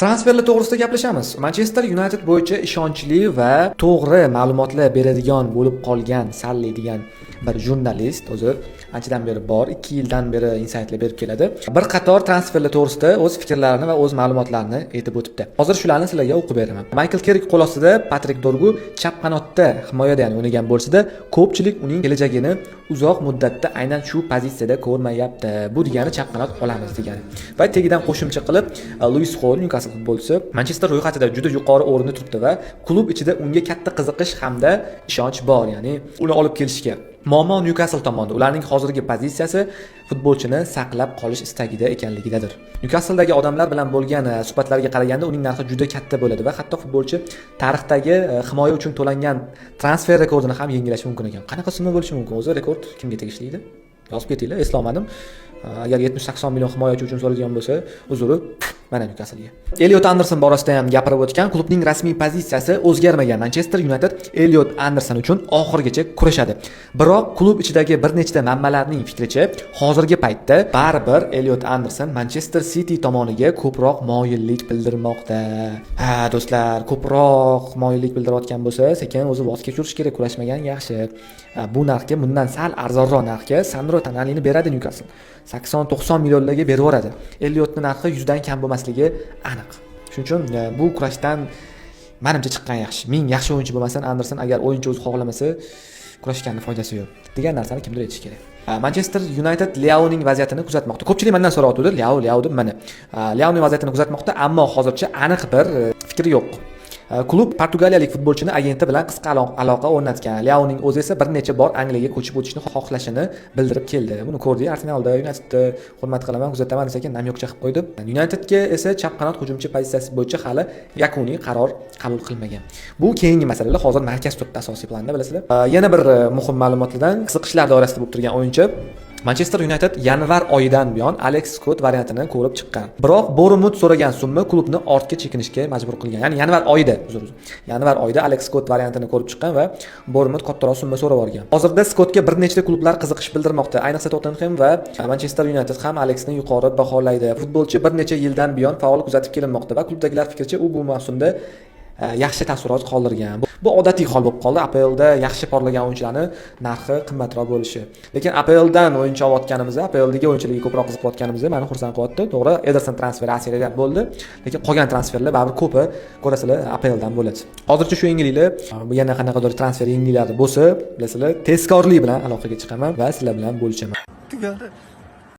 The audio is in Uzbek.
Transferlar to'g'risida gaplashamiz. Manchester United bo'yicha ishonchli va to'g'ri ma'lumotlar beradigan bo'lib qolgan Salli degan bir jurnalist o'zi anchadan beri bor, 2 yildan beri insightlar berib keladi. Bir qator transferlar to'g'risida o'z fikrlarini va o'z ma'lumotlarini aytib o'tibdi. Hozir shularni sizlarga o'qib beraman. Michael Carrick qo'l ostida Patrik Dorgu chap qanotda himoyada o'ynagan bo'lsa-da, ko'pchilik uning kelajagini uzoq muddatda aynan shu pozitsiyada ko'rmayapti. Bu degani chap qanot olamiz degani. Va tegidan qo'shimcha qilib Luis Hall Newcastle futbolchisi Manchester ro'yxatida juda yuqori o'rinda turibdi va klub ichida unga katta qiziqish hamda ishonch bor, ya'ni uni olib kelishga. Muammo Newcastle tomonda. Ularning hozirgi pozitsiyasi futbolchini saqlab qolish istagida ekanligidadir. Newcastledagi odamlar bilan bo'lgan suhbatlarga qaraganda uning narxi juda katta bo'ladi va hatto futbolchi tarixdagi himoya uchun to'langan transfer rekordini ham yangilashi mumkin ekan. Qanaqa summa bo'lishi mumkin? O'zi rekord kimga tegishli edi? Yozib ketinglar, eslolmadim. Agar 70-80 million himoyachi uchun so'ralgan bo'lsa, uzuri mana Newcastle'ga. Elliot Anderson borasida ham gapirib o'tgan, klubning rasmiy pozitsiyasi o'zgarmagan. Manchester United Elliot Anderson uchun oxirigacha kurashadi. Biroq klub ichidagi bir nechta manbalarning fikricha, hozirgi paytda baribir Elliot Anderson Manchester City tomoniga ko'proq moyillik bildirmoqda. Ha, do'stlar, ko'proq moyillik bildirayotgan bo'lsa, sekin o'zi voz kechirish kerak, kurashmagan yaxshi. Bu narxga bundan sal arzonroq narxga Sandro Tonalini beradi Newcastle. 80-90 millionlarga berib yuboradi. Elliotning narxi 100 dan kam bo'lmasligi aniq. Shuning uchun bu kurashdan menimcha chiqqan yaxshi. Ming yaxshi o'yinchi bo'lmasan, Anderson agar o'yinchi o'zi xohlamasa kurashganning foydasi yo'q degan narsani kimdir aytish kerak. Manchester United Leoning vaziyatini kuzatmoqda. Ko'pchilik mendan so'rayotdi, Leo deb mana. Leoning vaziyatini kuzatmoqda, ammo hozircha aniq bir fikri yo'q. Klub portugaliyalik futbolchini agenti bilan qisqa aloqa o'rnatgan. Leoning o'zi esa bir necha bor Angliyaga ko'chib o'tishni xohlashini bildirib keldi. Buni ko'rdik, Arsenalda, Unitedda hurmat qilaman, kuzataman desak, namyoqcha qilib qo'ydi. Unitedga esa chap qanot hujumchi pozitsiyasi bo'yicha hali yakuniy qaror qabul qilmagan. Bu keyingi masalalar, hozir markaz to'pda asosiy planda, bilasizlar. Yana bir muhim ma'lumotlardan qiziqishlar doirasida bo'lib turgan o'yinchi Manchester United yanvar oyidan buyon Alex Scott variantini ko'rib chiqqan. Biroq Bournemouth so'ragan summa klubni ortga chekinishga majbur qilgan. Ya'ni yanvar oyida Alex Scott variantini ko'rib chiqqan va Bournemouth kattaroq summa so'rab olgan. Hozirda Scottga bir nechta klublar qiziqish bildirmoqda. Ayniqsa Tottenham va Manchester United ham Alexni yuqori baholaydi. Futbolchi bir necha yildan buyon faol kuzatib kelinmoqda va klubdagilar fikricha u bu mavsumda yaxshi taassurot qoldirgan. Bu odatiy hol bo'lib qoldi. APLda yaxshi porlagan o'yinchilarning narxi qimmatroq bo'lishi. Lekin APLdan o'yinchi olayotganimizda, APLdagi o'yinchilarga ko'proq qiziqayotganimizda meni xursand qilyapti. To'g'ri, Ederson transferi asirida bo'ldi, lekin qolgan transferlar baribir ko'pi ko'rasizlar APLdan bo'ladi. Hozircha shu yangiliklar, bu yana qanaqadir transfer yangiliklari bo'lsa, bilasizlar, tezkorlik bilan aloqaga chiqaman va sizlar bilan bo'lishaman.